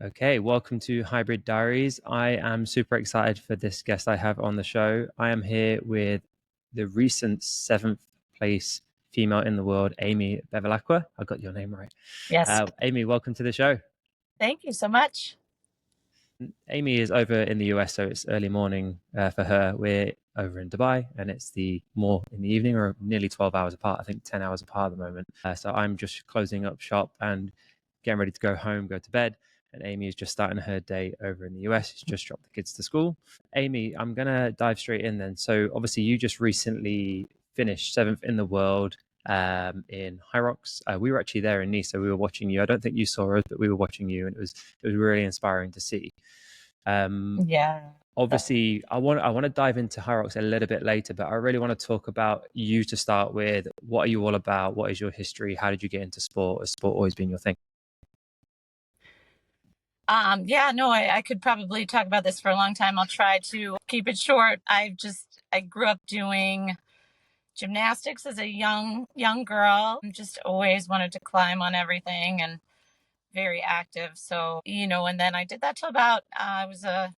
Okay, welcome to Hybrid Diaries. I am super excited for this guest I have on the show. I am here with the recent seventh place female in the world, Amy Bevilacqua. I got your name right. Yes. Amy, welcome to the show. Thank you so much. Amy is over in the US, so it's early morning for her. We're over in Dubai, and it's the more in the evening, or nearly 12 hours apart. I think 10 hours apart at the moment. So I'm just closing up shop and getting ready to go home, go to bed. And Amy is just starting her day over in the US. She's just dropped the kids to school. Amy, I'm gonna dive straight in then. So obviously, you just recently finished seventh in the world in Hyrox. We were actually there in Nice, so we were watching you. I don't think you saw us, but we were watching you, and it was really inspiring to see. Um, Yeah. Obviously, I want to dive into Hyrox a little bit later, but I really want to talk about you to start with. What are you all about? What is your history? How did you get into sport? Has sport always been your thing? Yeah, no, I could probably talk about this for a long time. I'll try to keep it short. I grew up doing gymnastics as a young girl. Just always wanted to climb on everything and very active. So, and then I did that till about I was a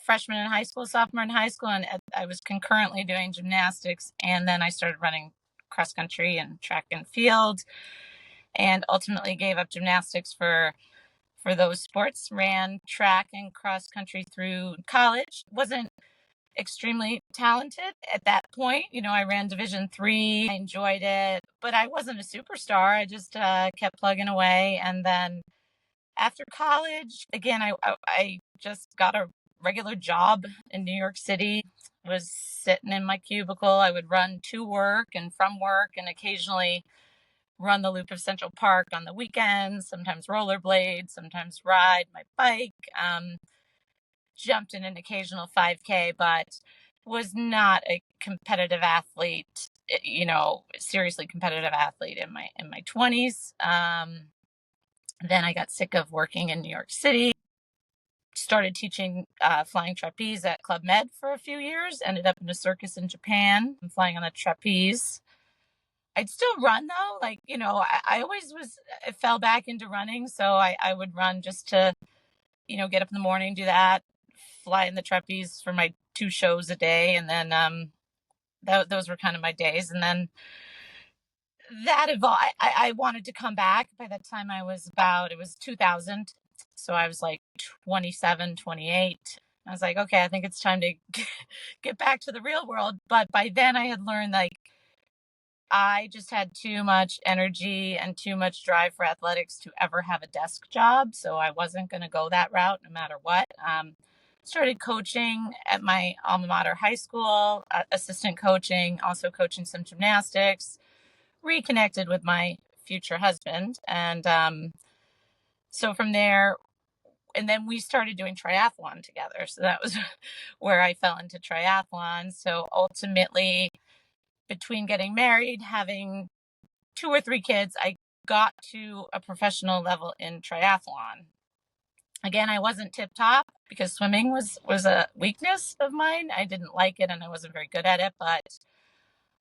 freshman in high school, sophomore in high school, and I was concurrently doing gymnastics, and then I started running cross country and track and field, and ultimately gave up gymnastics for those sports. Ran track and cross country through college. Wasn't extremely talented at that point. I ran Division 3. I enjoyed it, but I wasn't a superstar. I just kept plugging away. And then after college, again, I just got a regular job in New York City. Was sitting in my cubicle. I would run to work and from work, and occasionally run the loop of Central Park on the weekends, sometimes rollerblade, sometimes ride my bike, jumped in an occasional 5K, but was not a competitive athlete, seriously competitive athlete in my 20s. Then I got sick of working in New York City, started teaching flying trapeze at Club Med for a few years, ended up in a circus in Japan, flying on the trapeze. I'd still run though. Like, I always I fell back into running. So I would run just to, get up in the morning, do that, fly in the trapeze for my 2 shows a day. And then, those were kind of my days. And then that evolved. I wanted to come back. By that time it was 2000. So I was like 27, 28. I was like, okay, I think it's time to get back to the real world. But by then I had learned, like, I just had too much energy and too much drive for athletics to ever have a desk job. So I wasn't going to go that route no matter what. Started coaching at my alma mater high school, assistant coaching, also coaching some gymnastics, reconnected with my future husband. And so from there, and then we started doing triathlon together. So that was where I fell into triathlon. So ultimately, between getting married, having 2 or 3 kids, I got to a professional level in triathlon. Again, I wasn't tip top because swimming was a weakness of mine. I didn't like it and I wasn't very good at it, but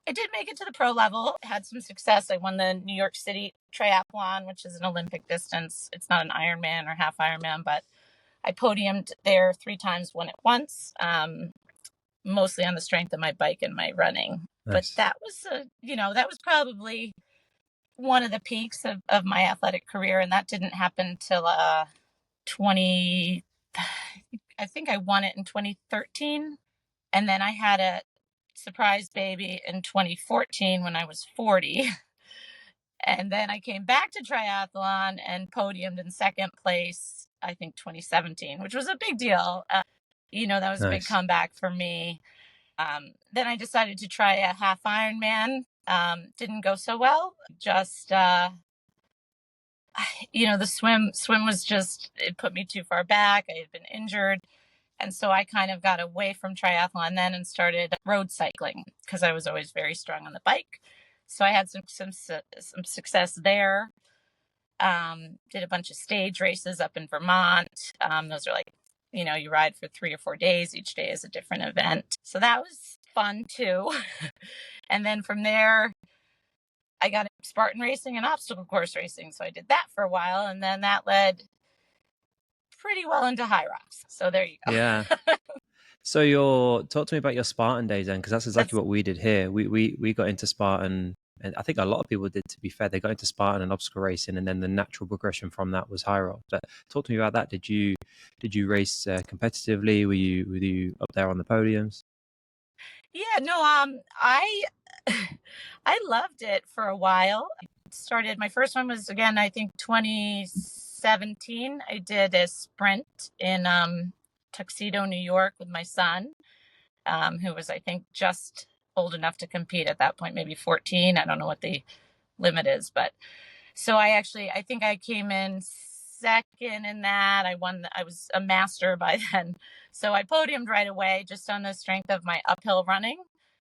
I did make it to the pro level, had some success. I won the New York City Triathlon, which is an Olympic distance. It's not an Ironman or half Ironman, but I podiumed there 3 times, won it once, mostly on the strength of my bike and my running. But Nice. that was, that was probably one of the peaks of my athletic career. And that didn't happen till 20, I think I won it in 2013. And then I had a surprise baby in 2014 when I was 40. And then I came back to triathlon and podiumed in second place, I think 2017, which was a big deal. That was a big Nice. comeback for me. Then I decided to try a half Ironman. Didn't go so well. Just, the swim was just, it put me too far back. I had been injured. And so I kind of got away from triathlon then and started road cycling because I was always very strong on the bike. So I had some success there. Did a bunch of stage races up in Vermont. Those are like, you ride for 3 or 4 days. Each day is a different event. So that was fun too. And then from there, I got into Spartan racing and obstacle course racing. So I did that for a while. And then that led pretty well into Hyrox. So there you go. Yeah. So talk to me about your Spartan days then, because that's exactly That's what we did here. We got into Spartan, and I think a lot of people did. To be fair, they got into Spartan and obstacle racing, and then the natural progression from that was Hyrox. But talk to me about that. Did you race competitively? Were you up there on the podiums? yeah, no, I I loved it for a while. I started my first one was again, I think 2017. I did a sprint in Tuxedo, New York with my son, who was I think just old enough to compete at that point, maybe 14. I don't know what the limit is, but so I think I came in second in that. I was a master by then. So I podiumed right away just on the strength of my uphill running.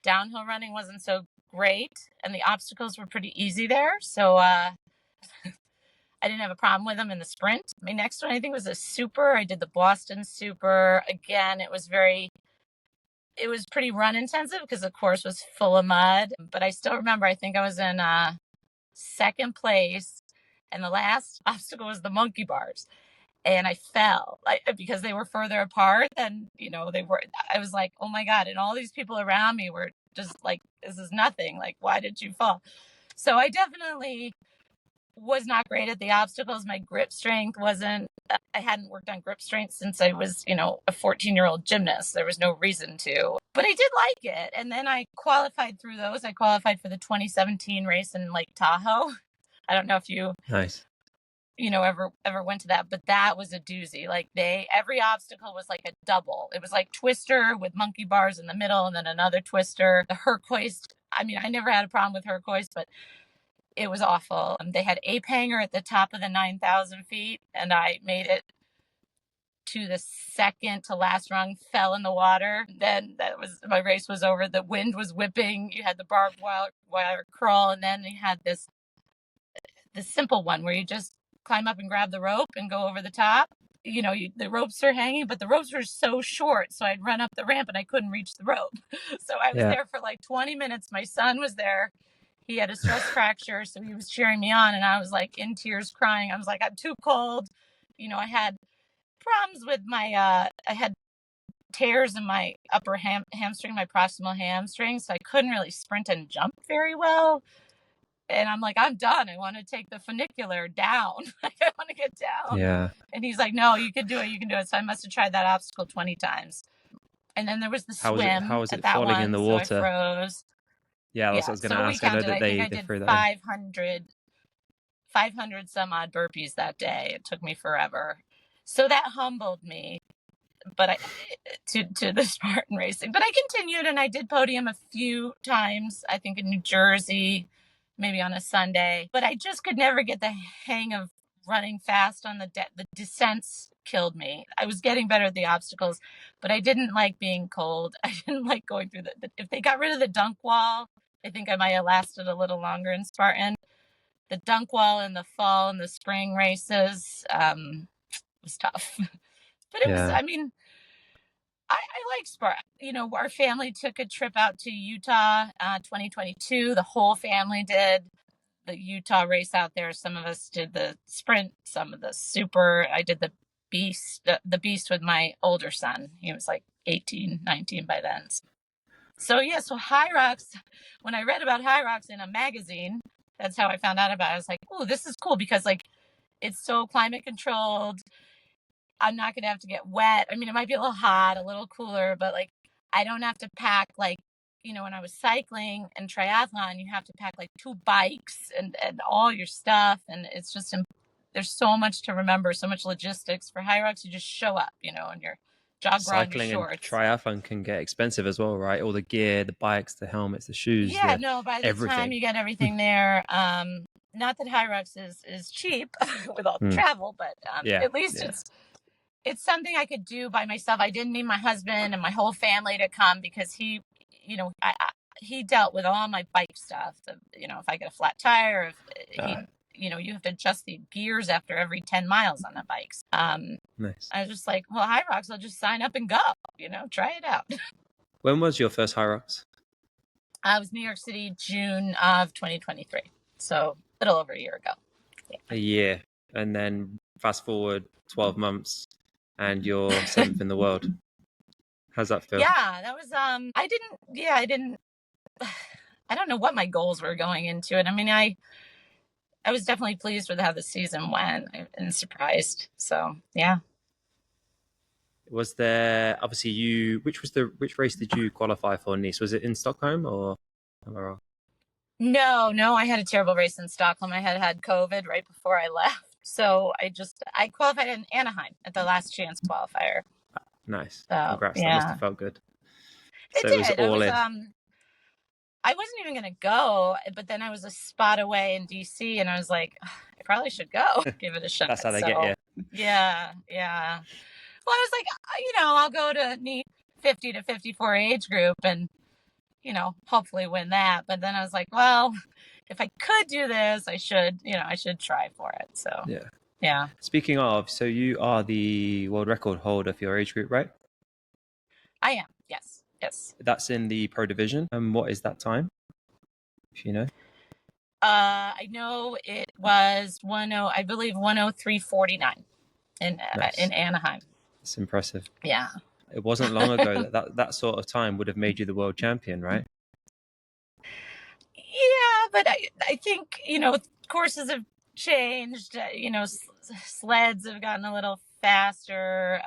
Downhill running wasn't so great and the obstacles were pretty easy there. So I didn't have a problem with them in the sprint. My next one I think was a super. I did the Boston Super. Again, it was pretty run intensive because the course was full of mud, but I still remember I think I was in second place, and the last obstacle was the monkey bars, and I fell because they were further apart than they were. I was like, oh my god, and all these people around me were just like, this is nothing, like, why did you fall? So I definitely was not great at the obstacles. My grip strength wasn't, I hadn't worked on grip strength since I was a 14-year-old gymnast. There was no reason to, but I did like it. And then I qualified through those. I qualified for the 2017 race in Lake Tahoe. I don't know if you Nice. ever went to that, but that was a doozy. Like every obstacle was like a double. It was like twister with monkey bars in the middle and then another twister. The Hercoist, I mean, I never had a problem with Hercoist, but it was awful. They had ape hanger at the top of the 9,000 feet, and I made it to the second to last rung, fell in the water. Then my race was over. The wind was whipping. You had the barbed wire crawl, and then you had this simple one where you just climb up and grab the rope and go over the top. The ropes are hanging, but the ropes were so short, so I'd run up the ramp and I couldn't reach the rope. So I was there for like 20 minutes. My son was there. He had a stress fracture, so he was cheering me on, and I was like in tears crying. I was like, I'm too cold. I had problems with I had tears in my upper hamstring, my proximal hamstring, so I couldn't really sprint and jump very well. And I'm like, I'm done. I want to take the funicular down. I want to get down. Yeah. And he's like, no, you can do it. You can do it. So I must have tried that obstacle 20 times. And then there was the swim How was at it that falling in one, the so I water? froze. Yeah, that's what I Yeah, was going to so we ask. I know counted. that I think they I did threw that in. 500 some odd burpees that day. It took me forever. So that humbled me, but to the Spartan racing. But I continued and I did podium a few times, I think in New Jersey, maybe on a Sunday. But I just could never get the hang of running fast on the descents killed me. I was getting better at the obstacles, but I didn't like being cold. I didn't like going through if they got rid of the dunk wall, I think I might have lasted a little longer in Spartan. The dunk wall in the fall and the spring races was tough. But it was, Yeah. I mean, I like Spartan. Our family took a trip out to Utah 2022. The whole family did the Utah race out there. Some of us did the sprint, some of the super. I did the beast with my older son. He was like 18, 19 by then. So Hyrox, when I read about Hyrox in a magazine, that's how I found out about it. I was like, oh, this is cool because like it's so climate controlled. I'm not going to have to get wet. I mean, it might be a little hot, a little cooler, but like I don't have to pack like, when I was cycling and triathlon, you have to pack like 2 bikes and all your stuff. And it's just, there's so much to remember, so much logistics. For Hyrox, you just show up, in your jog bra and your Cycling and shorts. triathlon can get expensive as well, right? All the gear, the bikes, the helmets, the shoes, Yeah, no, by the time everything. you get everything there, not that Hyrox is cheap with all the travel, but at least it's something I could do by myself. I didn't need my husband and my whole family to come because he, he dealt with all my bike stuff. If I get a flat tire, if you have to adjust the gears after every 10 miles on the bikes. Nice. I was just like, well, Hyrox, I'll just sign up and go, try it out. When was your first Hyrox? I was New York City, June of 2023. So a little over a year ago. A year. And then fast forward 12 months and you're seventh in the world. How's that feel? Yeah, that was I didn't I don't know what my goals were going into it. I mean, I was definitely pleased with how the season went and surprised. So, yeah. Was there obviously which race did you qualify for Nice? Was it in Stockholm or am I wrong? No, I had a terrible race in Stockholm. I had COVID right before I left. So I qualified in Anaheim at the last chance qualifier. Nice. So, Congrats. That must yeah. have felt good. It So it was did. all in. I wasn't even going to go, but then I was a spot away in DC and I was like, I probably should go give it a shot. That's how they get So, you. yeah. Well, I was like, I'll go to NEAT 50 to 54 age group and, hopefully win that. But then I was like, well, if I could do this, I should try for it. So, Yeah. yeah. Speaking of, so you are the world record holder for your age group, right? I am. Yes. That's in the pro division. And what is that time? If you know. I know it was I believe 103.49 Nice. in Anaheim. It's impressive. Yeah. It wasn't long ago that sort of time would have made you the world champion, right? Yeah, but I think, courses have changed, sleds have gotten a little faster.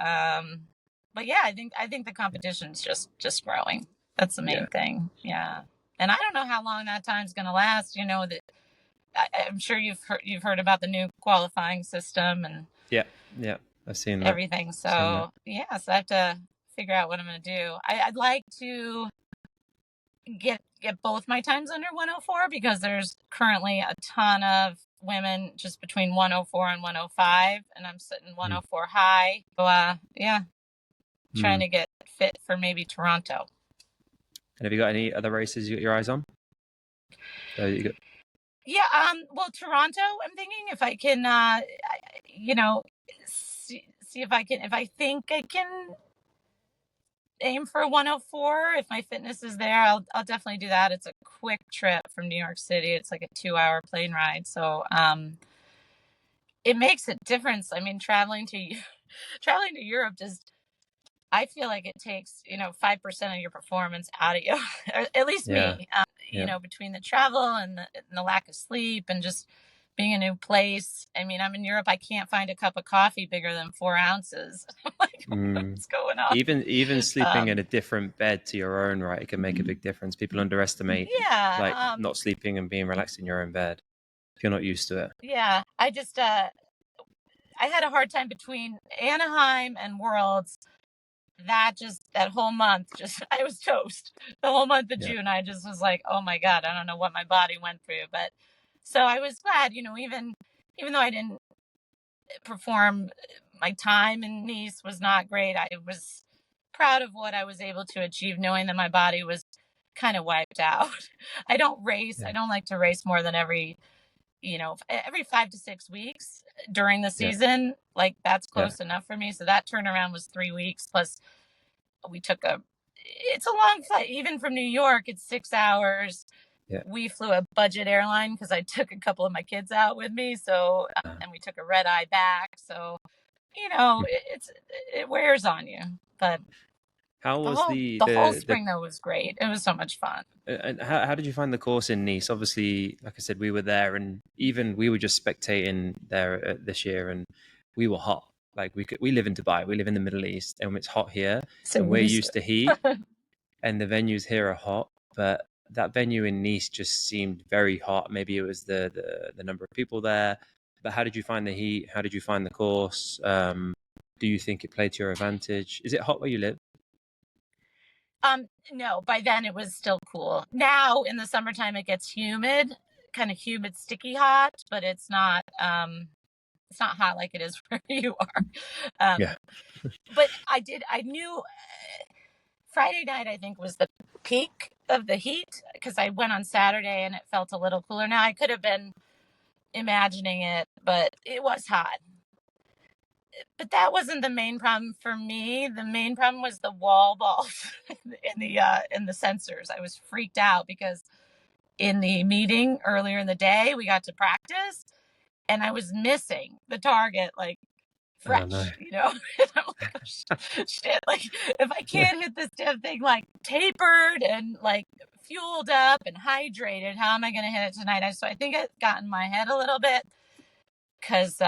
But yeah, I think the competition's just growing. That's the main thing. Yeah. And I don't know how long that time's going to last. I'm sure you've heard about the new qualifying system and Yeah. I've seen that. everything. So yeah, so I have to figure out what I'm going to do. I'd like to get both my times under 104 because there's currently a ton of women just between 104 and 105, and I'm sitting 104 high. So yeah, trying to get fit for maybe Toronto. And have you got any other races you got your eyes on? Yeah, well, Toronto, I'm thinking if I can, see if I think I can aim for 104. If my fitness is there, I'll definitely do that. It's a quick trip from New York City. It's like a 2-hour plane ride. So, it makes a difference. I mean, traveling to Europe I feel like it takes, 5% of your performance out of you, or at least me, between the travel and the lack of sleep and just being a new place. I mean, I'm in Europe. I can't find a cup of coffee bigger than 4 ounces. Like, what's going on? Even sleeping in a different bed to your own, right? It can make a big difference. People underestimate not sleeping and being relaxed in your own bed if you're not used to it. Yeah, I just I had a hard time between Anaheim and Worlds. That whole month, I was toast. The whole month of June, I just was like, oh my God, I don't know what my body went through. But so I was glad, even though I didn't perform, my time in Nice was not great. I was proud of what I was able to achieve, knowing that my body was kind of wiped out. I don't race. I don't like to race more than every 5 to 6 weeks during the season. Like, that's close enough for me. So that turnaround was 3 weeks. Plus it's a long flight. Even from New York, it's 6 hours. Yeah. We flew a budget airline because I took a couple of my kids out with me. So, and we took a red eye back. So, it wears on you, but how was the whole spring though was great. It was so much fun. And how did you find the course in Nice? Obviously, like I said, we were there, and even we were just spectating there this year, and we were hot. Like we live in Dubai, we live in the Middle East, and it's hot here, so and we're used to heat, and the venues here are hot. But that venue in Nice just seemed very hot. Maybe it was the number of people there. But how did you find the heat? How did you find the course? Do you think it played to your advantage? Is it hot where you live? No, by then it was still cool. Now in the summertime it gets humid, kind of humid, sticky hot, but it's not hot like it is where you are. But I knew Friday night, I think, was the peak of the heat because I went on Saturday and it felt a little cooler. Now I could have been imagining it, but it was hot. But that wasn't the main problem for me. The main problem was the wall balls in the sensors. I was freaked out because in the meeting earlier in the day, we got to practice and I was missing the target like Oh no. fresh, you know? And I'm like, oh, shit, like if I can't hit this damn thing like tapered and like fueled up and hydrated, how am I going to hit it tonight? So I think it got in my head a little bit because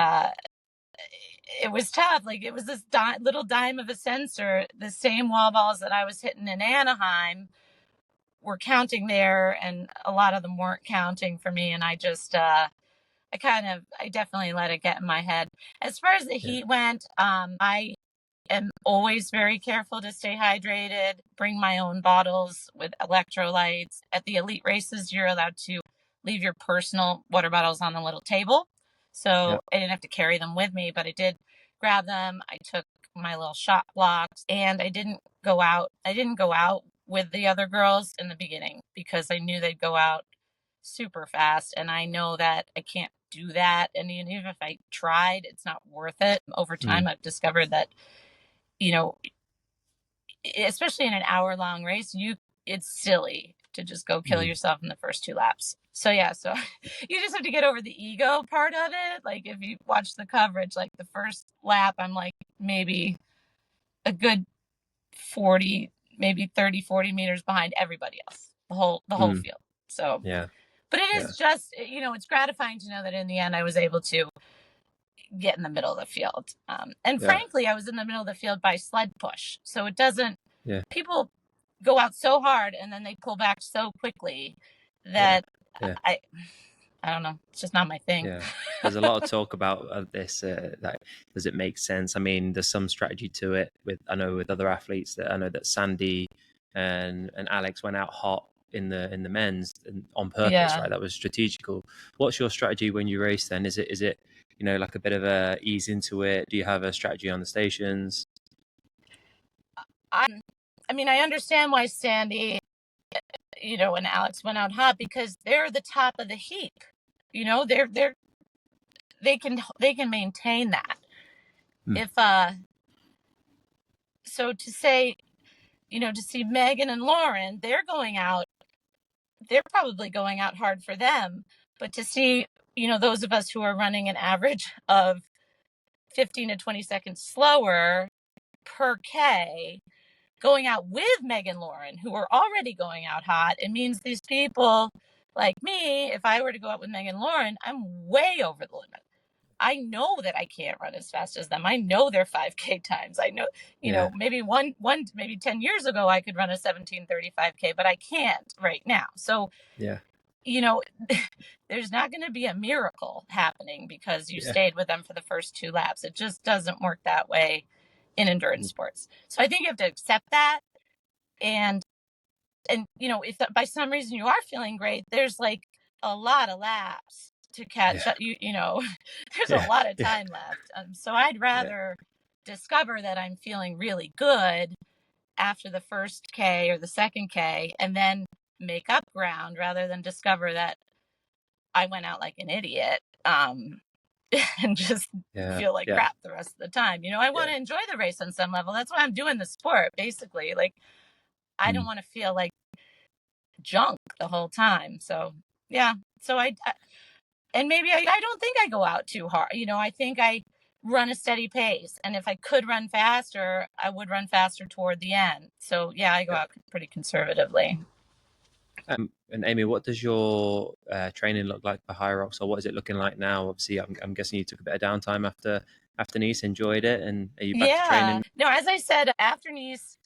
it was tough. Like it was this little dime of a sensor. The same wall balls that I was hitting in Anaheim were counting there, and a lot of them weren't counting for me. And I just, I definitely let it get in my head. As far as the Yeah. heat went, I am always very careful to stay hydrated, bring my own bottles with electrolytes. At the elite races, you're allowed to leave your personal water bottles on the little table. Yeah. So I didn't have to carry them with me, but I did grab them. I took my little shot blocks, and I didn't go out. I didn't go out with the other girls in the beginning because I knew they'd go out super fast. And I know that I can't do that. And even if I tried, it's not worth it. Over time, I've discovered that, you know, especially in an hour-long race, it's silly to just go kill yourself in the first 2 laps. So yeah, so you just have to get over the ego part of it. Like if you watch the coverage, like the first lap, I'm like maybe a good 40, maybe 30, 40 meters behind everybody else, the whole field. So, Yeah. but it is just, it's gratifying to know that in the end I was able to get in the middle of the field. And frankly, I was in the middle of the field by sled push. So it doesn't, people go out so hard and then they pull back so quickly that I don't know. It's just not my thing. Yeah, there's a lot of talk about this. That does it make sense? I mean, there's some strategy to it. I know with other athletes that I know that Sandy and Alex went out hot in the men's and on purpose, right? That was strategical. What's your strategy when you race? Then is it like a bit of a ease into it? Do you have a strategy on the stations? I mean, I understand why Sandy, and Alex went out hot because they're the top of the heap. They can maintain that. If so to say, to see Megan and Lauren, they're probably going out hard for them, but to see, those of us who are running an average of 15 to 20 seconds slower per K, going out with Megan Lauren, who are already going out hot, it means these people like me, if I were to go out with Megan Lauren, I'm way over the limit. I know that I can't run as fast as them. I know their 5K times. I know, maybe maybe 10 years ago, I could run a 17:35K, but I can't right now. So, there's not going to be a miracle happening because you stayed with them for the first 2 laps. It just doesn't work that way in endurance sports. So I think you have to accept that. And if by some reason you are feeling great, there's like a lot of laps to catch up. There's a lot of time left. So I'd rather discover that I'm feeling really good after the first K or the second K and then make up ground rather than discover that I went out like an idiot. And just feel like crap the rest of the time. I want to enjoy the race on some level. That's why I'm doing the sport, basically. Like, I don't want to feel like junk the whole time. So, yeah. So and maybe I don't think I go out too hard. I think I run a steady pace. And if I could run faster, I would run faster toward the end. So, yeah, I go out pretty conservatively. And Amy, what does your training look like for Hyrox, or what is it looking like now? Obviously, I'm guessing you took a bit of downtime after Nice, enjoyed it, and are you back to training? No, as I said, after Nice,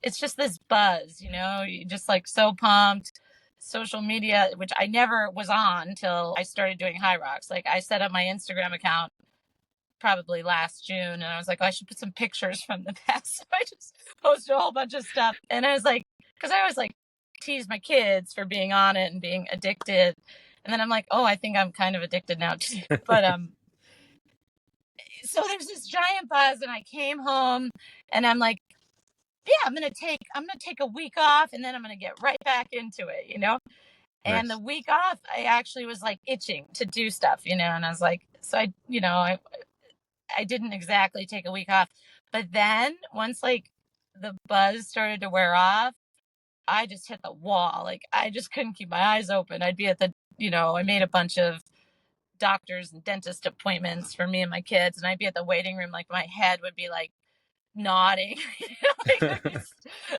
it's just this buzz, you just like so pumped. Social media, which I never was on until I started doing Hyrox. Like I set up my Instagram account probably last June, and I was like, I should put some pictures from the past. So I just posted a whole bunch of stuff, and I was like, because I always like tease my kids for being on it and being addicted, and then I'm like, I think I'm kind of addicted now too. But so there's this giant buzz, and I came home, and I'm like, I'm gonna take a week off, and then I'm gonna get right back into it, And the week off, I actually was like itching to do stuff, and I was like, so I didn't exactly take a week off, but then once like the buzz started to wear off, I just hit the wall. Like I just couldn't keep my eyes open. I'd be at the, I made a bunch of doctors and dentist appointments for me and my kids, and I'd be at the waiting room, like my head would be like nodding. Like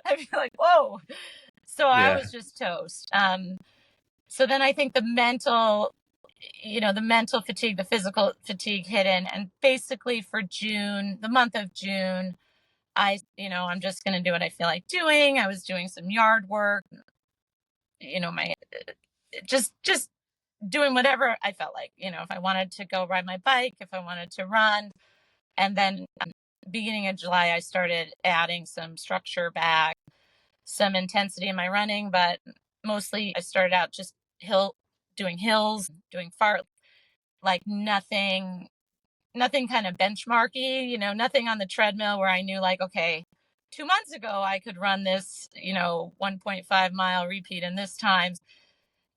I'd be like, whoa. So I Yeah. was just toast. So then I think the mental, the mental fatigue, the physical fatigue hit in. And basically for June, the month of June, I'm just going to do what I feel like doing. I was doing some yard work, my, just doing whatever I felt like, if I wanted to go ride my bike, if I wanted to run. And then beginning of July, I started adding some structure back, some intensity in my running, but mostly I started out just doing hills, doing far, like nothing kind of benchmarky, nothing on the treadmill where I knew like, okay, 2 months ago I could run this, 1.5 mile repeat in this time.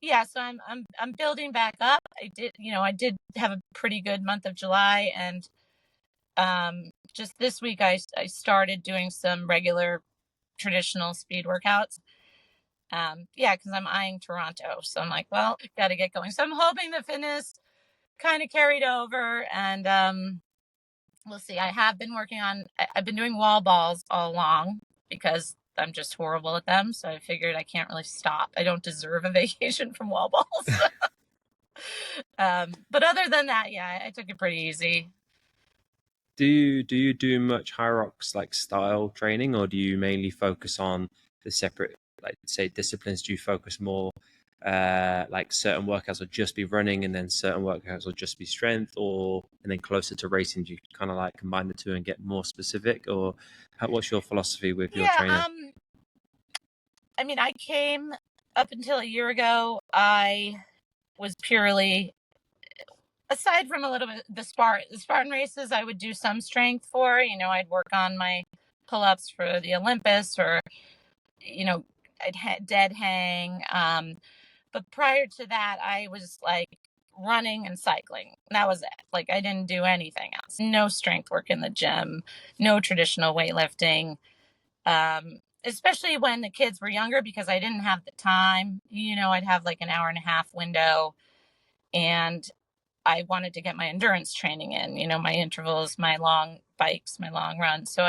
Yeah, so I'm building back up. I did have a pretty good month of July, and just this week I started doing some regular traditional speed workouts. Yeah, because I'm eyeing Toronto, so I'm like, well, got to get going. So I'm hoping the fitness kind of carried over, and we'll see. I've been doing wall balls all along because I'm just horrible at them. So I figured I can't really stop. I don't deserve a vacation from wall balls. But other than that, yeah, I took it pretty easy. Do you do much Hyrox like style training, or do you mainly focus on the separate, like say, disciplines? Do you focus more like certain workouts will just be running and then certain workouts will just be strength, or and then closer to racing, do you kind of like combine the two and get more specific, or what's your philosophy with your Yeah, training? I mean, I came up until a year ago. I was purely, aside from a little bit the Spartan races, I would do some strength for. I'd work on my pull-ups for the Olympus, or I'd dead hang. But prior to that, I was like running and cycling. That was it. Like I didn't do anything else. No strength work in the gym, no traditional weightlifting. Especially when the kids were younger, because I didn't have the time. I'd have like an hour and a half window, and I wanted to get my endurance training in, my intervals, my long bikes, my long runs. So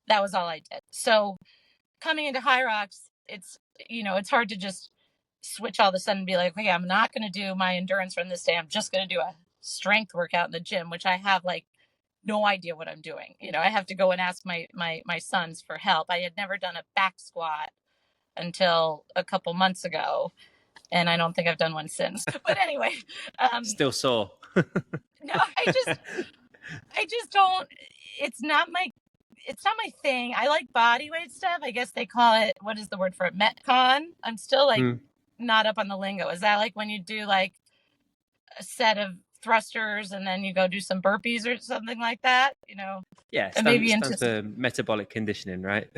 that was all I did. So coming into Hyrox, it's hard to just switch all of a sudden and be like, okay, I'm not going to do my endurance run this day. I'm just going to do a strength workout in the gym, which I have like no idea what I'm doing. I have to go and ask my sons for help. I had never done a back squat until a couple months ago, and I don't think I've done one since. But anyway, Still sore. no, I just don't. It's not my thing. I like body weight stuff. I guess they call it, what is the word for it? Metcon. I'm still like Mm. not up on the lingo. Is that like when you do like a set of thrusters and then you go do some burpees or something like that? Yeah, And maybe stands into, for metabolic conditioning, right?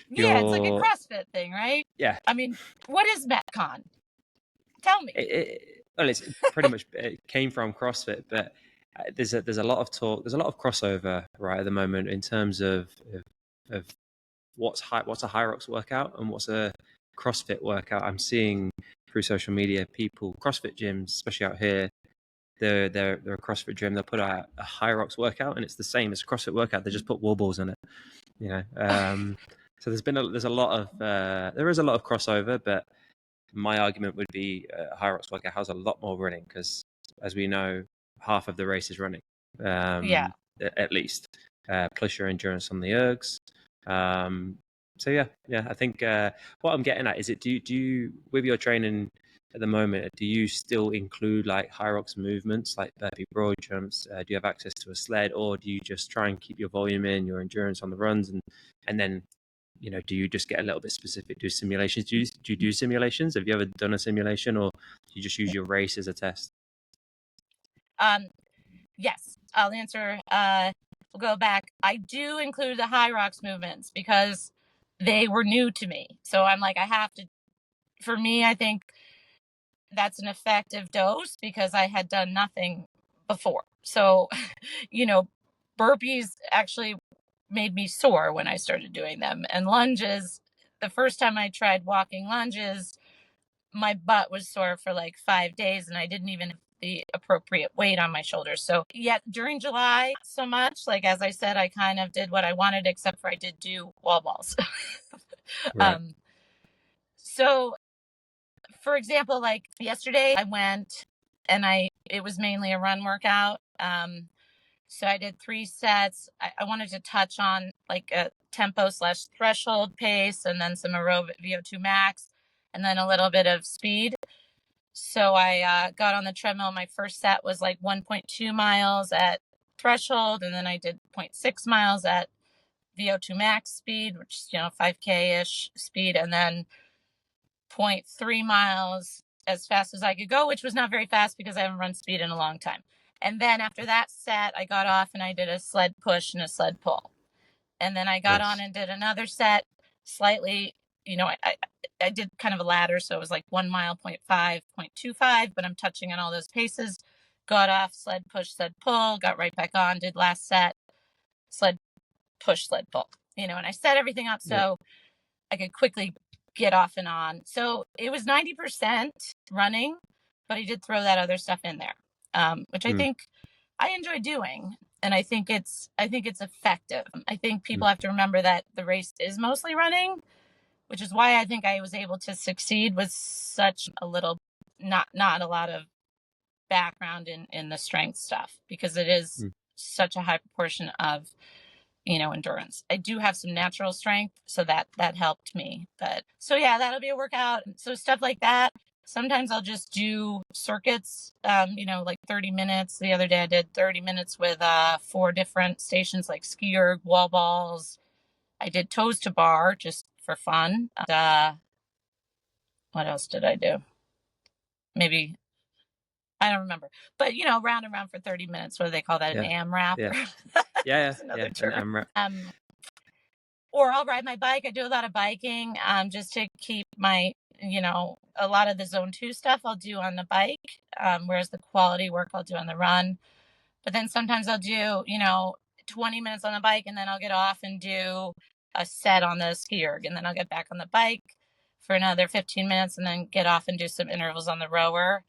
yeah, it's like a Your CrossFit thing, right? Yeah, I mean, what is Metcon? Tell me. well, it's pretty much it came from CrossFit, but there's a lot of talk, there's a lot of crossover right at the moment in terms of what's a Hyrox workout and what's a CrossFit workout. I'm seeing through social media people, CrossFit gyms, especially out here, they're a CrossFit gym. They'll put out a Hyrox workout, and it's the same as a CrossFit workout. They just put wall balls in it, you know. So there's a lot of there is a lot of crossover, but my argument would be Hyrox workout has a lot more running because, as we know, half of the race is running, Yeah. at least, plus your endurance on the ergs. So yeah, I think what I'm getting at is do you with your training at the moment, do you still include like Hyrox movements like burpee broad jumps? Do you have access to a sled, or do you just try and keep your volume in, your endurance on the runs, and then do you just get a little bit specific? Do simulations? Do you do simulations? Have you ever done a simulation, or do you just use your race as a test? Yes, I'll answer. We'll go back. I do include the Hyrox movements because they were new to me. So I'm like, I have to, for me, I think that's an effective dose because I had done nothing before. So, you know, burpees actually made me sore when I started doing them. And lunges, the first time I tried walking lunges, my butt was sore for like 5 days, and I didn't even the appropriate weight on my shoulders. So yet during July, so much, like, as I said, I kind of did what I wanted, except for I did do wall balls. Right. So for example, like yesterday I went and it was mainly a run workout. So I did 3 sets. I wanted to touch on like a tempo/threshold pace, and then some aerobic VO2 max, and then a little bit of speed. So I got on the treadmill. My first set was like 1.2 miles at threshold, and then I did 0.6 miles at VO2 max speed, which is 5K-ish speed, and then 0.3 miles as fast as I could go, which was not very fast because I haven't run speed in a long time. And then after that set, I got off and I did a sled push and a sled pull. And then I got on Nice. and did another set, slightly, I did kind of a ladder. So it was like 1 mile, 0.5, 0.25, but I'm touching on all those paces. Got off, sled push, sled pull, got right back on, did last set, sled push, sled pull, and I set everything up so I could quickly get off and on. So it was 90% running, but I did throw that other stuff in there, which I think I enjoy doing. And I think it's effective. I think people have to remember that the race is mostly running, which is why I think I was able to succeed with such a little, not a lot of background in the strength stuff, because it is such a high proportion of endurance. I do have some natural strength, so that helped me. But so yeah, that'll be a workout. So stuff like that. Sometimes I'll just do circuits, like 30 minutes. The other day I did 30 minutes with 4 different stations, like ski erg, wall balls. I did toes to bar just for fun. What else did I do? Maybe, I don't remember. But round and round for 30 minutes. What do they call that? An AMRAP? Yeah. Another An term. AMRAP. Or I'll ride my bike. I do a lot of biking, just to keep my, a lot of the zone 2 stuff I'll do on the bike, whereas the quality work I'll do on the run. But then sometimes I'll do, 20 minutes on the bike, and then I'll get off and do a set on the ski erg, and then I'll get back on the bike for another 15 minutes and then get off and do some intervals on the rower.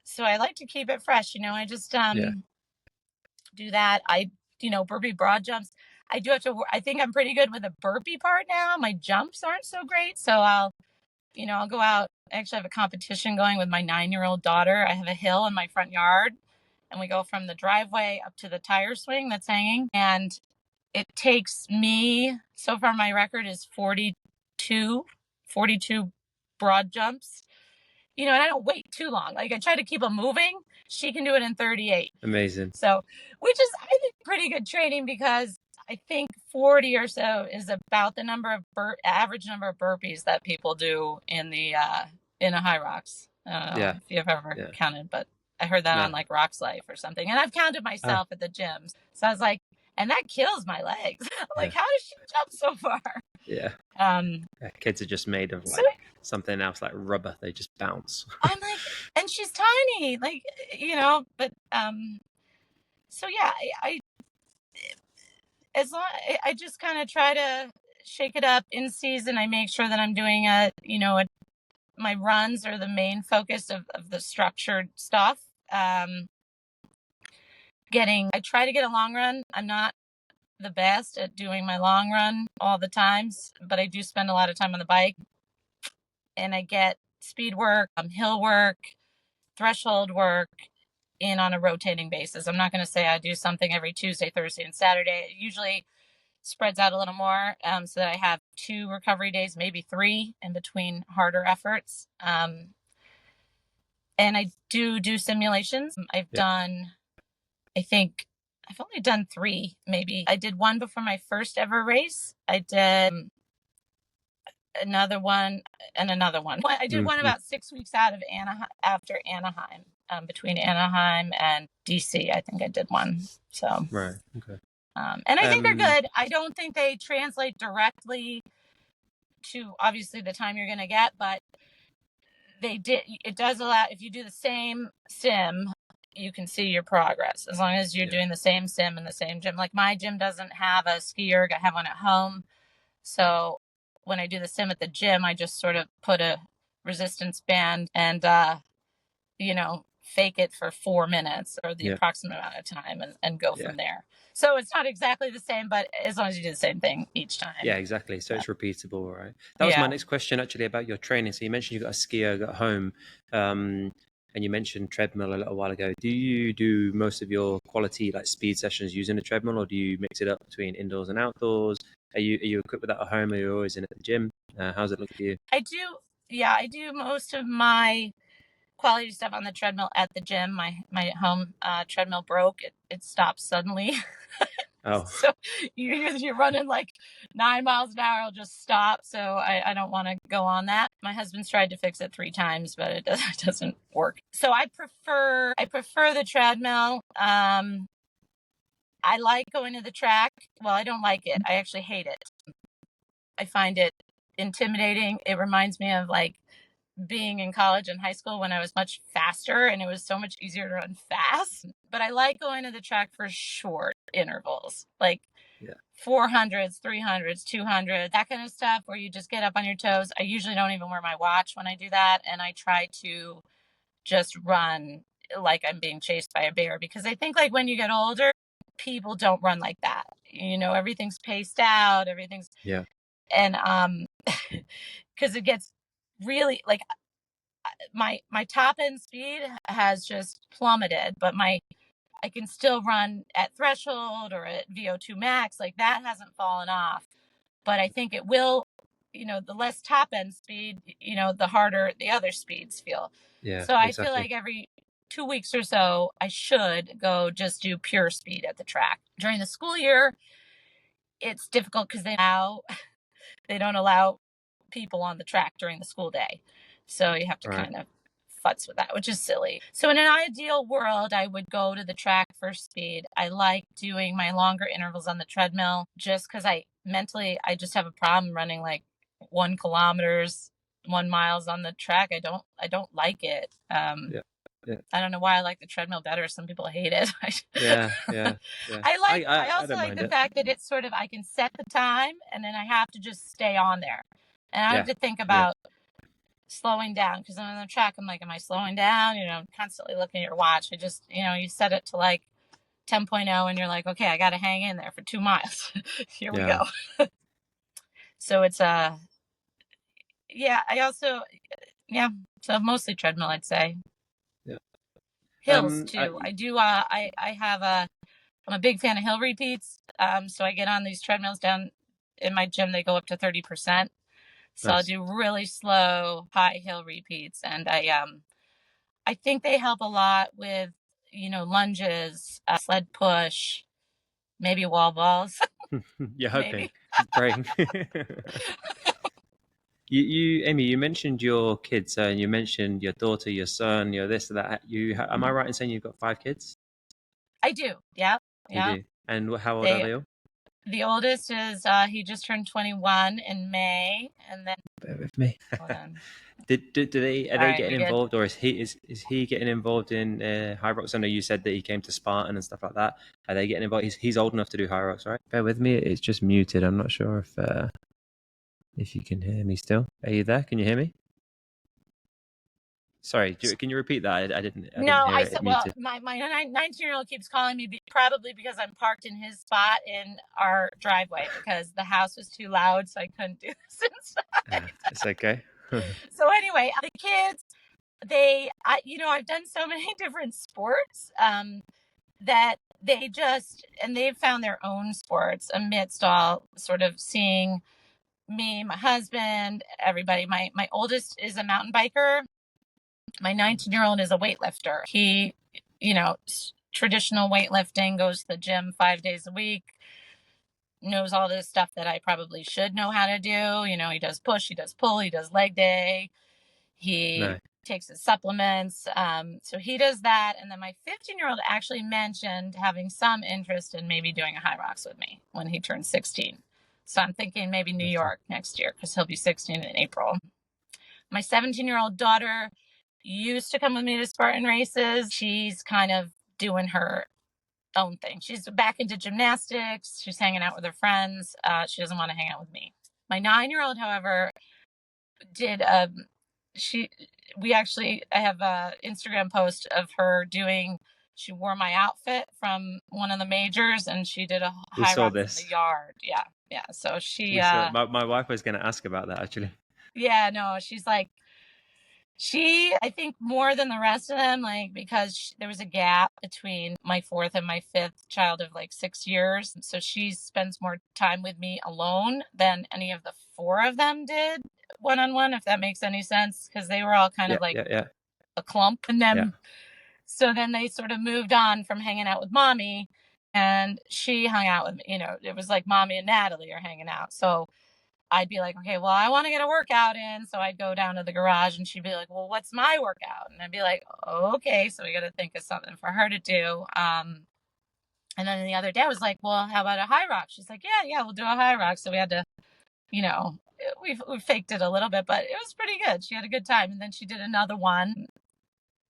So I like to keep it fresh. I just do that. Burpee broad jumps. I do have to, I think I'm pretty good with the burpee part now. My jumps aren't so great. So I'll go out. I actually have a competition going with my 9-year-old daughter. I have a hill in my front yard, and we go from the driveway up to the tire swing that's hanging. And it takes me, so far my record is 42 broad jumps. And I don't wait too long. Like, I try to keep them moving. She can do it in 38. Amazing. So, which is, I think, pretty good training, because I think 40 or so is about the average number of burpees that people do in a Hyrox. I don't know if you've ever counted, but I heard that on like Rock's Life or something. And I've counted myself at the gyms. So I was like, and that kills my legs. I'm like, how does she jump so far? Kids are just made of something else, like rubber. They just bounce. I'm like, and she's tiny, like, but so yeah, I just kind of try to shake it up in season. I make sure that I'm doing my runs are the main focus of the structured stuff. I try to get a long run. I'm not the best at doing my long run all the times, but I do spend a lot of time on the bike, and I get speed work, hill work, threshold work in on a rotating basis. I'm not going to say I do something every Tuesday, Thursday, and Saturday. It usually spreads out a little more, so that I have 2 recovery days, maybe 3, in between harder efforts. And I do simulations. I've done, I think I've only done 3, maybe. I did one before my first ever race. I did another one and another one. I did one about 6 weeks after Anaheim, between Anaheim and DC. I think I did one. So right, okay. And I think they're good. I don't think they translate directly to obviously the time you're going to get, but it does allow, if you do the same sim, you can see your progress as long as you're doing the same sim in the same gym. Like, my gym doesn't have a ski erg. I have one at home. So when I do the sim at the gym, I just sort of put a resistance band and, fake it for 4 minutes or the Yeah. approximate amount of time and go Yeah. from there. So it's not exactly the same, but as long as you do the same thing each time. Yeah, exactly. So it's repeatable, right? That was my Yeah. next question actually about your training. So you mentioned you got a ski at home, and you mentioned treadmill a little while ago. Do you do most of your quality like speed sessions using the treadmill, or do you mix it up between indoors and outdoors? Are you equipped with that at home? Are you always in at the gym? How's it look for you? I do. Yeah, I do most of my quality stuff on the treadmill at the gym. My home treadmill broke. It stopped suddenly. Oh, So you're running like 9 miles an hour, it'll just stop. So I don't want to go on that. My husband's tried to fix it 3 times, but it doesn't work. So I prefer the treadmill. I like going to the track. Well, I don't like it. I actually hate it. I find it intimidating. It reminds me of like being in college and high school when I was much faster and it was so much easier to run fast. But I like going to the track for short intervals, like yeah, 400s, 300s, 200, that kind of stuff where you just get up on your toes. I usually don't even wear my watch when I do that. And I try to just run like I'm being chased by a bear because I think like when you get older, people don't run like that. Everything's paced out, everything's, yeah, and because it gets really like my top end speed has just plummeted, but I can still run at threshold or at VO2 max. Like that hasn't fallen off, but I think it will. The less top end speed, the harder the other speeds feel. yeah, So I feel exactly. like every 2 weeks or so, I should go just do pure speed at the track. During the school year, it's difficult because they don't allow people on the track during the school day. So you have to All right. kind of futz with that, which is silly. So in an ideal world, I would go to the track for speed. I like doing my longer intervals on the treadmill just because I just have a problem running like 1 kilometers, 1 miles on the track. I don't like it. Yeah, yeah, I don't know why I like the treadmill better. Some people hate it. yeah, yeah, yeah. I I also don't like mind the it. fact that it's sort of I can set the time and then I have to just stay on there. And I don't Yeah, have to think yeah, about slowing down because I'm on the track. I'm like, am I slowing down? I'm constantly looking at your watch. I just, you set it to like 10.0 and you're like, okay, I got to hang in there for 2 miles. Here we yeah, go. So it's yeah, I also, yeah, so mostly treadmill, I'd say. yeah. Hills too. I, I do, I'm a big fan of hill repeats. So I get on these treadmills down in my gym, they go up to 30%. So I'll nice. do really slow, high hill repeats. And I think they help a lot with, lunges, sled push, maybe wall balls, You're hoping, maybe. praying. Amy, you mentioned your kids, and you mentioned your daughter, your son, your this, that. Am I right in saying you've got 5 kids? I do. Yeah. You Yeah. do. And how old are They, they all? the oldest is, he just turned 21 in May. And then, Bear with me. hold on. Do they are All they right. getting We get, involved, or is he getting involved in Hyrox? I know you said that he came to Spartan and stuff like that. Are they getting involved? He's old enough to do Hyrox, right? Bear with me. It's just muted. I'm not sure if you can hear me still. Are you there? Can you hear me? Sorry, can you repeat that? I didn't no, hear I it. said, It well, muted. my 19-year-old keeps calling me probably because I'm parked in his spot in our driveway because the house was too loud. So I couldn't do this inside. It's okay. So anyway, the kids, I've done so many different sports that they've found their own sports amidst all sort of seeing me, my husband, everybody. My oldest is a mountain biker. My 19-year-old is a weightlifter. He, traditional weightlifting, goes to the gym 5 days a week, knows all this stuff that I probably should know how to do. He does push, he does pull, he does leg day. He No. takes his supplements. So he does that. And then my 15-year-old actually mentioned having some interest in maybe doing a Hyrox with me when he turns 16. So I'm thinking maybe New York next year because he'll be 16 in April. My 17-year-old daughter used to come with me to Spartan races. She's kind of doing her own thing. She's back into gymnastics. She's hanging out with her friends. She doesn't want to hang out with me. My 9-year-old, however, did I have a Instagram post of her she wore my outfit from one of the majors, and she did a We saw Hyrox in the this. yard. Yeah. Yeah. So We saw my wife was going to ask about that actually. yeah, no, she's like, I think more than the rest of them, like, because there was a gap between my fourth and my fifth child of like 6 years. So she spends more time with me alone than any of the four of them did one on one, if that makes any sense, because they were all kind Yeah, of like yeah, yeah, a clump. And yeah. then, so then they sort of moved on from hanging out with mommy, and she hung out with me. It was like mommy and Natalie are hanging out. So I'd be like, okay, well, I want to get a workout in. So I'd go down to the garage, and she'd be like, well, what's my workout? And I'd be like, oh, okay, so we got to think of something for her to do. And then the other day I was like, well, how about a Hyrox? She's like, yeah, we'll do a Hyrox. So we had to, you know, we faked it a little bit, but it was pretty good. She had a good time. And then she did another one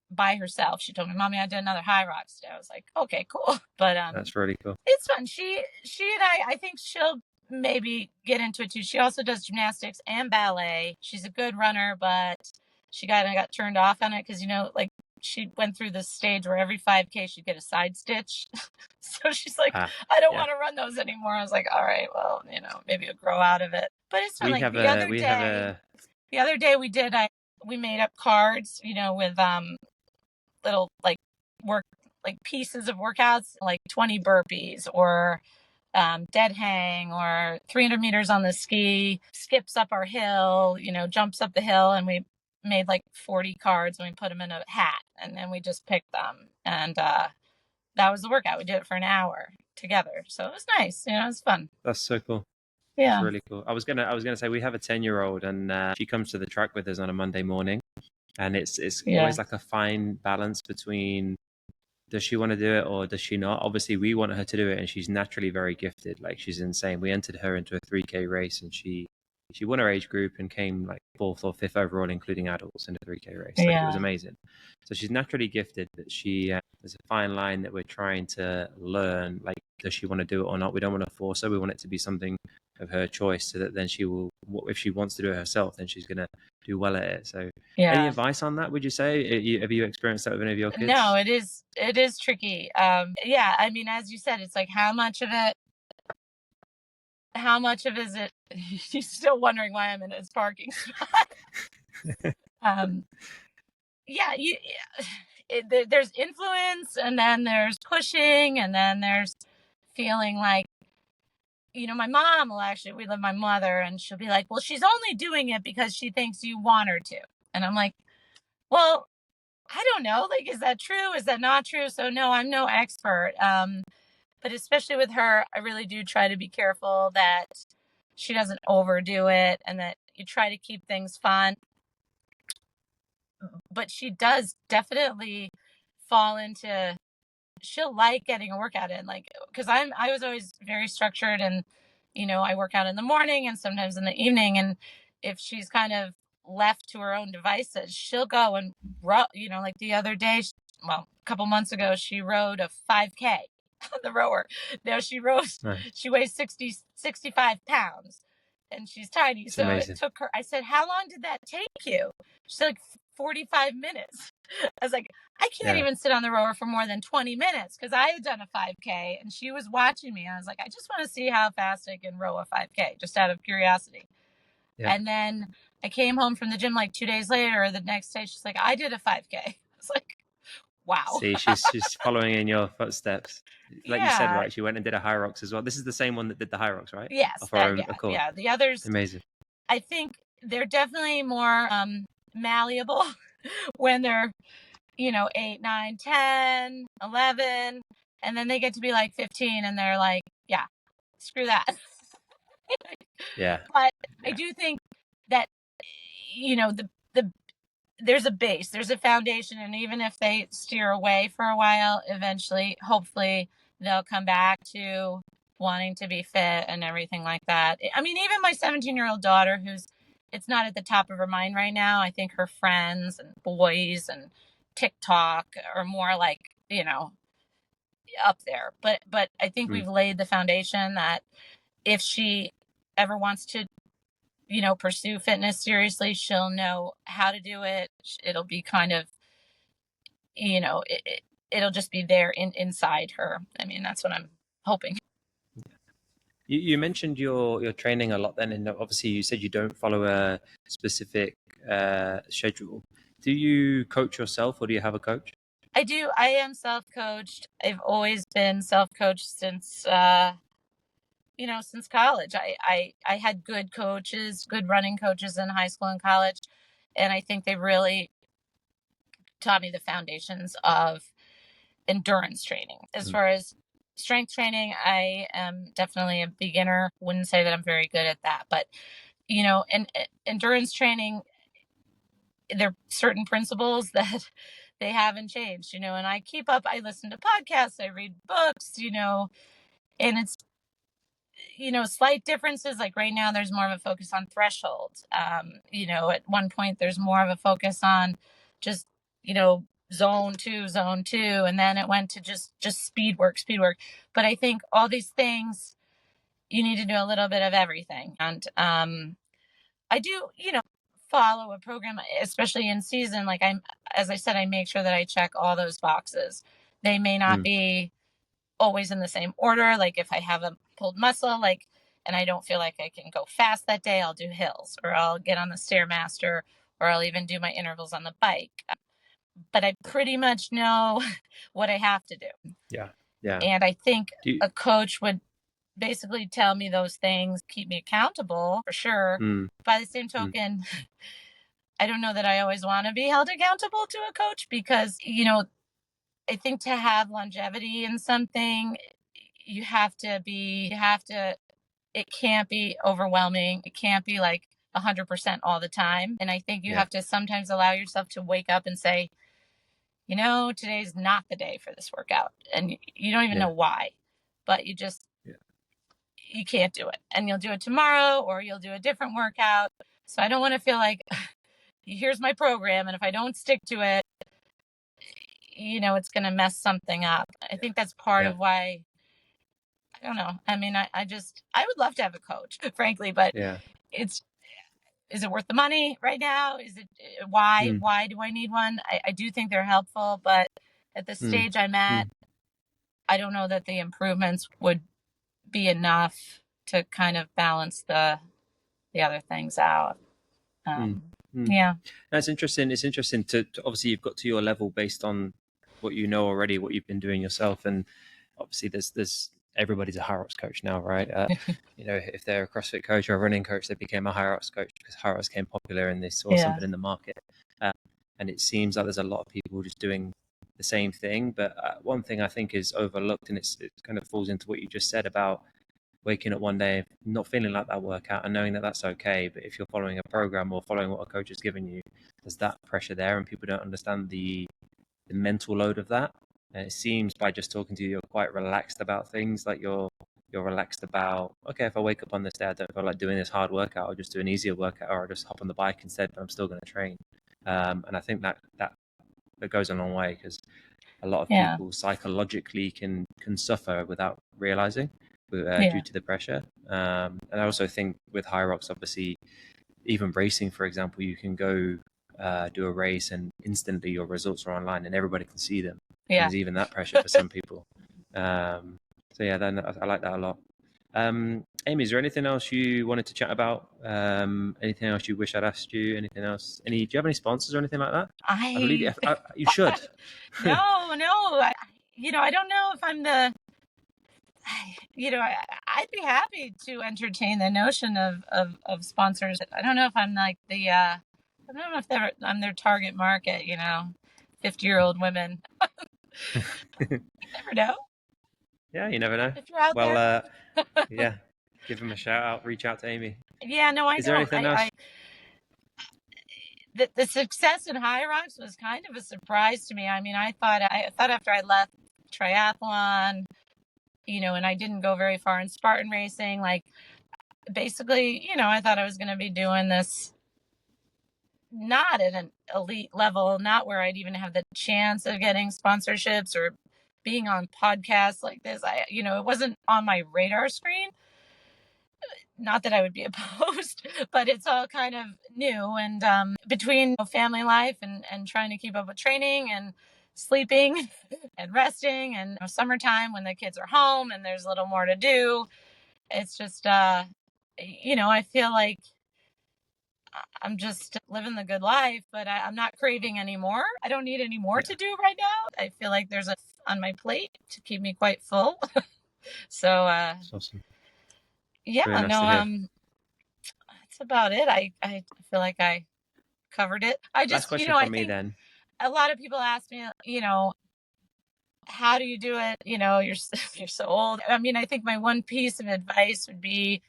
by herself. She told me, mommy, I did another Hyrox today. I was like, okay, cool. But That's really cool. it's fun. She and I think she'll maybe get into it too. She also does gymnastics and ballet. She's a good runner, but she got turned off on it because like she went through this stage where every 5K she'd get a side stitch. So she's like, I don't want to run those anymore. I was like, all right, well, maybe you'll grow out of it. But it's fun. Like the other day we made up cards, with little like work like pieces of workouts, like 20 burpees or dead hang or 300 meters on the ski, skips up our hill, jumps up the hill, and we made like 40 cards and we put them in a hat, and then we just picked them, and that was the workout. We did it for an hour together, so it was nice. It was fun. That's so cool. Yeah, it's really cool. I was gonna say we have a 10-year-old, and she comes to the track with us on a Monday morning, and it's always like a fine balance between, does she want to do it or does she not? Obviously, we want her to do it, and she's naturally very gifted. Like, she's insane. We entered her into a 3K race, and she won her age group and came like fourth or fifth overall, including adults, in a 3K race. Like, it was amazing. So she's naturally gifted, but there's a fine line that we're trying to learn. Like, does she want to do it or not? We don't want to force her. We want it to be something of her choice, so that then she will, if she wants to do it herself, then she's going to do well at it. So any advice on that, would you say? Have you experienced that with any of your kids? No, it is tricky. Yeah, I mean, as you said, it's like how much of it is it? He's still wondering why I'm in his parking spot. Yeah, there's influence, and then there's pushing, and then there's feeling like, my mom will actually, we live with my mother, and she'll be like, well, she's only doing it because she thinks you want her to. And I'm like, well, I don't know. Like, is that true? Is that not true? So no, I'm no expert. But especially with her, I really do try to be careful that she doesn't overdo it, and that you try to keep things fun. But she does definitely fall into, she'll like getting a workout in, like, because I was always very structured, and I work out in the morning and sometimes in the evening, and if she's kind of left to her own devices, she'll go and row, like the other day, a couple months ago, she rode a 5K on the rower. Now she weighs 65 pounds, and she's tiny. It's amazing. It took her, I said, how long did that take you? She's like, 45 minutes. I was like, I can't even sit on the rower for more than 20 minutes, because I had done a 5K and she was watching me. I was like, I just want to see how fast I can row a 5K, just out of curiosity. Yeah. And then I came home from the gym like 2 days later, or the next day, she's like, I did a 5K. I was like, wow. See, she's following in your footsteps. Like you said, right? She went and did a Hyrox as well. This is the same one that did the Hyrox, right? Yes. Yeah. The others, amazing. I think they're definitely more malleable when they're 8, 9, 10, 11, and then they get to be like 15, and they're like, yeah, screw that. But I do think that there's a base, there's a foundation, and even if they steer away for a while, eventually, hopefully, they'll come back to wanting to be fit and everything like that. I mean, even my 17-year-old daughter, it's not at the top of her mind right now. I think her friends and boys and TikTok are more like, up there. But I think we've laid the foundation that if she ever wants to, pursue fitness seriously, she'll know how to do it. It'll be kind of, it'll just be there inside her. I mean, that's what I'm hoping. You mentioned your training a lot then, and obviously you said you don't follow a specific schedule. Do you coach yourself, or do you have a coach? I do. I am self-coached. I've always been self-coached since since college. I had good coaches, good running coaches in high school and college, and I think they really taught me the foundations of endurance training. As far as strength training, I am definitely a beginner. Wouldn't say that I'm very good at that, but and endurance training, there are certain principles that they haven't changed, and I keep up. I listen to podcasts, I read books, and it's slight differences. Like right now, there's more of a focus on thresholds. At one point, there's more of a focus on just, zone two, and then it went to just speed work. But I think all these things, you need to do a little bit of everything. And I do, follow a program, especially in season. Like as I said, I make sure that I check all those boxes. They may not be always in the same order. Like if I have a pulled muscle, and I don't feel like I can go fast that day, I'll do hills, or I'll get on the Stairmaster, or I'll even do my intervals on the bike. But I pretty much know what I have to do. Yeah. Yeah. And I think a coach would basically tell me those things, keep me accountable for sure. By the same token, I don't know that I always want to be held accountable to a coach, because, I think to have longevity in something, it can't be overwhelming. It can't be like 100% all the time. And I think you have to sometimes allow yourself to wake up and say, today's not the day for this workout. And you don't even know why, but you just, you can't do it. And you'll do it tomorrow, or you'll do a different workout. So I don't want to feel like, here's my program, and if I don't stick to it, it's going to mess something up. I think that's part of why, I don't know. I mean, I would love to have a coach, frankly, but is it worth the money right now? Is it, why do I need one? I do think they're helpful, but at the stage I'm at, I don't know that the improvements would be enough to kind of balance the other things out. Yeah. That's interesting. It's interesting to obviously you've got to your level based on what you know already, what you've been doing yourself, and obviously there's everybody's a Hyrox coach now, right? If they're a CrossFit coach or a running coach, they became a Hyrox coach because Hyrox became popular and they saw something in the market. And it seems like there's a lot of people just doing the same thing. But one thing I think is overlooked, and it kind of falls into what you just said about waking up one day not feeling like that workout and knowing that that's okay. But if you're following a program or following what a coach has given you, there's that pressure there, and people don't understand the mental load of that. And it seems by just talking to you, you're quite relaxed about things. Like you're relaxed about, okay, if I wake up on this day, I don't feel like doing this hard workout, I'll just do an easier workout, or I'll just hop on the bike instead, but I'm still going to train. And I think that goes a long way, because a lot of people psychologically can suffer without realizing due to the pressure. And I also think with Hyrox, obviously, even racing, for example, you can go do a race and instantly your results are online and everybody can see them. Yeah. There's even that pressure for some people. So yeah, then I like that a lot. Amy, is there anything else you wanted to chat about? Anything else you wish I'd asked you? Anything else? Do you have any sponsors or anything like that? I believe you should. No. I don't know if I'm the. I'd be happy to entertain the notion of sponsors. I don't know if I'm like the. I don't know if I'm their target market. 50-year-old women. You never know. Yeah, you never know. If you're out there. Yeah, give them a shout out. Reach out to Amy. Yeah, no, I don't. Is there anything else? The success in Hyrox was kind of a surprise to me. I mean, I thought after I left triathlon, and I didn't go very far in Spartan racing, like basically, I thought I was going to be doing this not at an elite level, not where I'd even have the chance of getting sponsorships or being on podcasts like this. It wasn't on my radar screen. not that I would be opposed, but it's all kind of new. And between family life and trying to keep up with training and sleeping and resting and summertime when the kids are home and there's a little more to do, it's just, I feel like I'm just living the good life, but I'm not craving anymore. I don't need any more to do right now. I feel like there's a on my plate to keep me quite full. So, That's awesome. yeah, Really nice no, to hear. that's about it. I feel like I covered it. I Last just, question I from me think then. a lot of people ask me, how do you do it? You're so old. I mean, I think my one piece of advice would be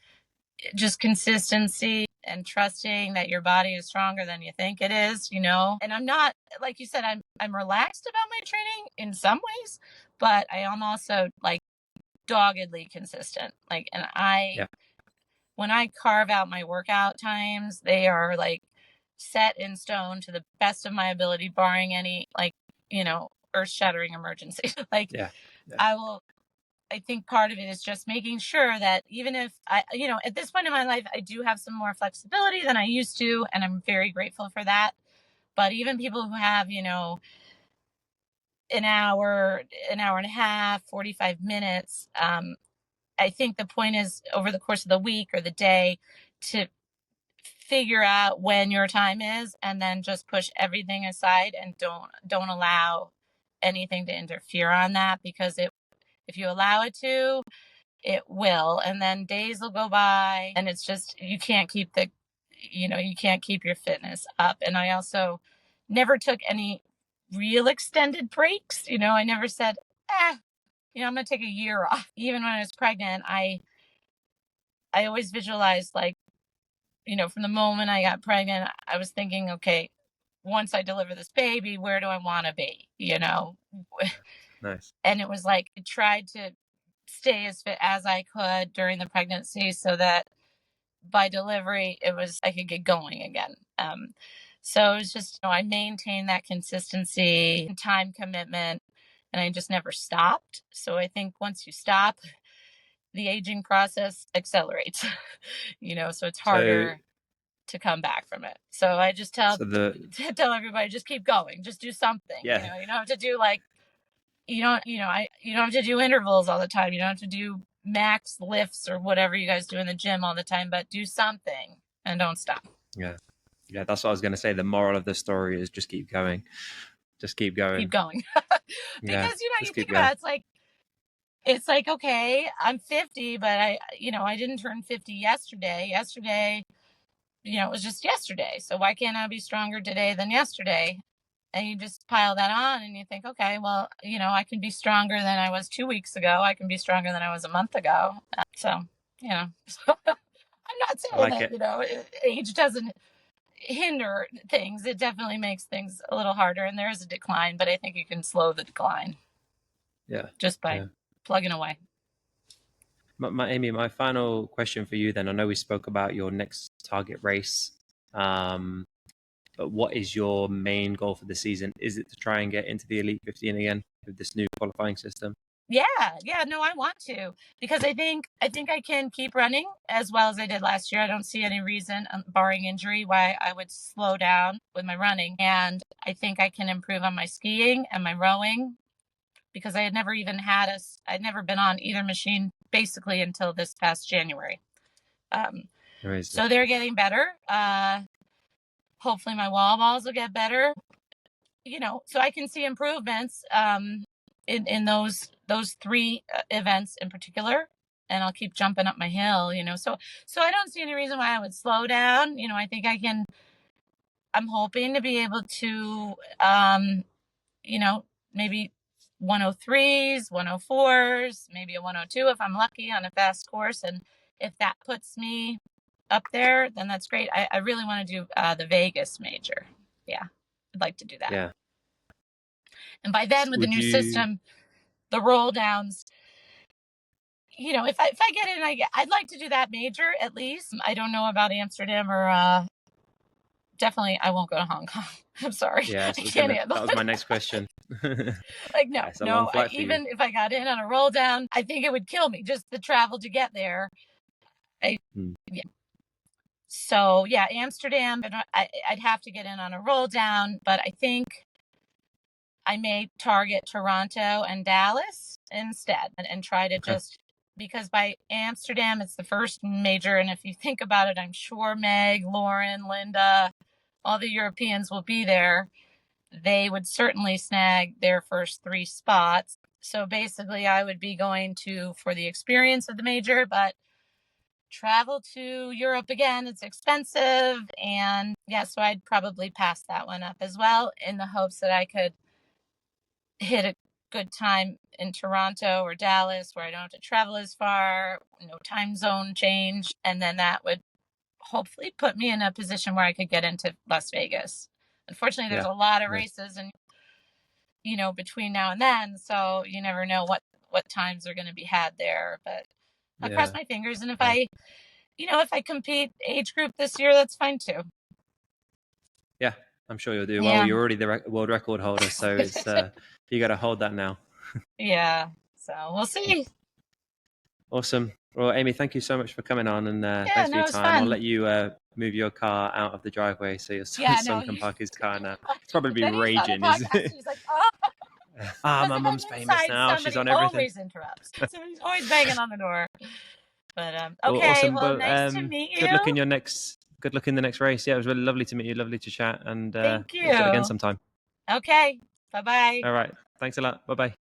just consistency and trusting that your body is stronger than you think it is, And I'm not, like you said, I'm relaxed about my training in some ways, but I am also like doggedly consistent. Like, and Yeah. when I carve out my workout times, they are like set in stone to the best of my ability, barring any like, earth shattering emergency. Like, Yeah. Yeah. I think part of it is just making sure that even if at this point in my life, I do have some more flexibility than I used to, and I'm very grateful for that. But even people who have, an hour and a half, 45 minutes, I think the point is over the course of the week or the day to figure out when your time is and then just push everything aside and don't allow anything to interfere on that, because if you allow it to, it will, and then days will go by and it's just you can't keep your fitness up. And I also never took any real extended breaks. I never said, I'm gonna take a year off. Even when I was pregnant, I always visualized, like, from the moment I got pregnant, I was thinking, okay, once I deliver this baby, where do I want to be? Nice. And it was like I tried to stay as fit as I could during the pregnancy so that by delivery I could get going again. So it was just, I maintained that consistency and time commitment, and I just never stopped. So I think once you stop, the aging process accelerates, so it's So harder to come back from it. So I just tell so the tell everybody, just keep going, just do something. yeah. You don't have to do like you don't have to do intervals all the time. You don't have to do max lifts or whatever you guys do in the gym all the time, but do something and don't stop. Yeah. Yeah, that's what I was going to say. The moral of the story is just keep going. Just keep Keep going. going. Yeah. Because you Just think keep about going. it, it's like okay, I'm 50, but I didn't turn 50 yesterday. Yesterday, it was just yesterday. So why can't I be stronger today than yesterday? And you just pile that on and you think, okay, well, I can be stronger than I was 2 weeks ago. I can be stronger than I was a month ago. So, I'm not I saying like that, it. age doesn't hinder things. It definitely makes things a little harder, and there is a decline, but I think you can slow the decline Yeah. just by Yeah. plugging away. Amy, my final question for you then. I know we spoke about your next target race. But what is your main goal for the season? Is it to try and get into the Elite 15 again with this new qualifying system? Yeah, no, I want to, because I think I can keep running as well as I did last year. I don't see any reason, barring injury, why I would slow down with my running. And I think I can improve on my skiing and my rowing, because I'd never been on either machine basically until this past January. Amazing. So they're getting better. Hopefully my wall balls will get better. So I can see improvements in those three events in particular, and I'll keep jumping up my hill. So I don't see any reason why I would slow down. I think I can. I'm hoping to be able to, maybe 103s, 104s, maybe a 102 if I'm lucky on a fast course, and if that puts me up there, then that's great. I really want to do the Vegas major. Yeah, I'd like to do that. Yeah. And by then, with the Would new you? system, the roll downs, if I get in, I'd like to do that major at least. I don't know about Amsterdam or definitely I won't go to Hong Kong. I'm sorry, Yeah. I So can't handle that was it. my next question. Like, no, Yeah, it's a long no. flight for you. Even if I got in on a roll down, I think it would kill me just the travel to get there. Yeah. So yeah, Amsterdam, and I'd have to get in on a roll down, but I think I may target Toronto and Dallas instead and try to just, because by Amsterdam, it's the first major. And if you think about it, I'm sure Meg, Lauren, Linda, all the Europeans will be there. They would certainly snag their first 3 spots. So basically, I would be going for the experience of the major, but travel to Europe again, it's expensive. And yeah, so I'd probably pass that one up as well in the hopes that I could hit a good time in Toronto or Dallas where I don't have to travel as far, no time zone change. And then that would hopefully put me in a position where I could get into Las Vegas. Unfortunately, there's a lot of races and between now and then, so you never know what times are going to be had there, but I cross my fingers, and if I compete age group this year, that's fine too. Yeah, I'm sure you'll do well. You're already the world record holder, so it's you got to hold that now. Yeah, so we'll see. Awesome. Well, Amy, thank you so much for coming on, and thanks for your time. I'll let you move your car out of the driveway so your son can park his car now. It's probably raging, isn't it? He's like, oh. My mum's famous now. She's on everything. Always interrupts. Somebody's always banging on the door. But okay. Awesome. Well, nice to meet you. Good luck in the next race. Yeah, it was really lovely to meet you. Lovely to chat, and thank you. We'll chat again sometime. Okay. Bye-bye. All right. Thanks a lot. Bye-bye.